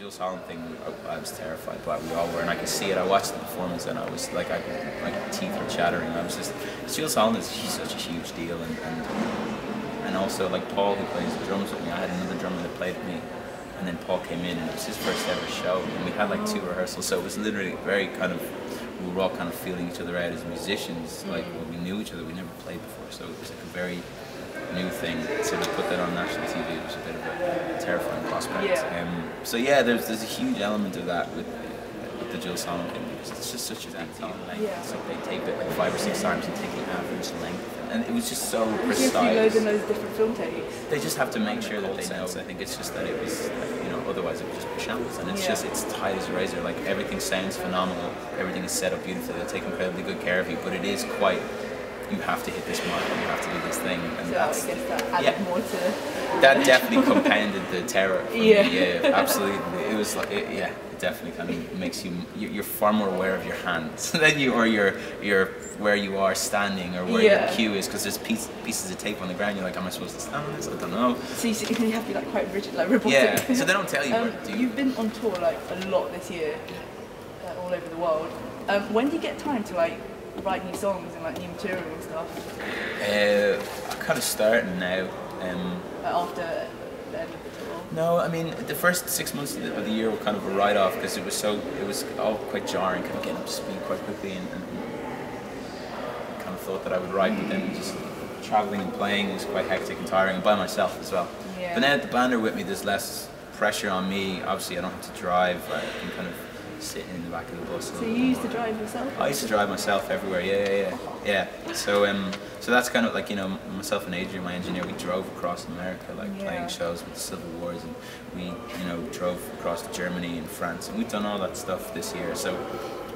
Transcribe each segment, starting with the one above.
Jules Holland thing, I was terrified, but we all were, and I could see it. I watched the performance, and I was like, my teeth were chattering. I was just, Jules Holland is such a huge deal, and also like Paul, who plays the drums with me. I had another drummer that played with me, and then Paul came in, and it was his first ever show, and we had like 2 rehearsals, so it was literally very kind of, we were all kind of feeling each other out as musicians. Like, well, we knew each other, we never played before, so it was like a very new thing. So to put that on national TV was a bit of a terrifying prospect. Yeah. So yeah, there's a huge element of that with the Jules Holland thing, because it's just such a big deal. Yeah. So they tape it like 5 or 6 times and take an average length, and it was just so precise. You have to do loads and loads of different film takes. They just have to make sure that they know. I think it's just that it was, like, you know, otherwise it would just be shambles. And it's just, it's tight as a razor. Like, everything sounds phenomenal. Everything is set up beautifully. They take incredibly good care of you. But it is quite, you have to hit this mark and you have to do this thing. And so that's, I guess that added more to... That definitely compounded the terror for me. Yeah. Yeah, absolutely. It was like, it definitely kind of makes you're far more aware of your hands than you, or your where you are standing, or where your cue is, because there's pieces of tape on the ground. You're like, am I supposed to stand on this? I don't know. So you have to be like quite rigid, like robotic. Yeah, so they don't tell you what to do. You've been on tour like a lot this year, all over the world. When do you get time to like write new songs and like new material and stuff? I'm kind of starting now. After the end of the tour? No, I mean, the first 6 months of the year were kind of a write-off, because it was all quite jarring, kind of getting up to speed quite quickly, and kind of thought that I would write, but then just travelling and playing was quite hectic and tiring, and by myself as well. Yeah. But now that the band are with me, there's less pressure on me. Obviously, I don't have to drive. I can kind of sit in the back of the bus. So you used to drive yourself? I used to drive myself everywhere. Yeah. So that's kind of like, you know, myself and Adrian, my engineer, we drove across America, like playing shows with the Civil Wars, and we, you know, drove across to Germany and France, and we've done all that stuff this year. So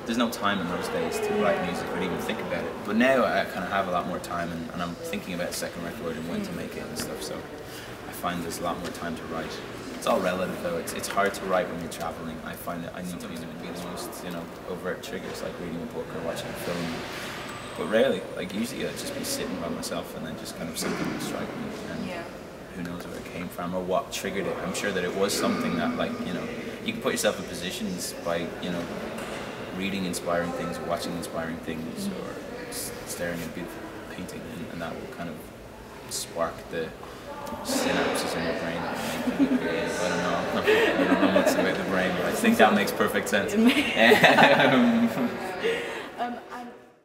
there's no time in those days to write music or even think about it. But now I kind of have a lot more time, and I'm thinking about a second record and when to make it and stuff. So I find there's a lot more time to write. It's all relative though. It's hard to write when you're traveling. I find that I need to be the most, you know, overt triggers, like reading a book or watching a film. But rarely, like usually I'd just be sitting by myself and then just kind of something would strike me, and who knows where it came from or what triggered it. I'm sure that it was something that, like, you know, you can put yourself in positions by, you know, reading inspiring things or watching inspiring things or staring at a beautiful painting, and that will kind of spark the synapses in your brain that will make you creative. I don't know much about the brain, but I think that makes perfect sense. And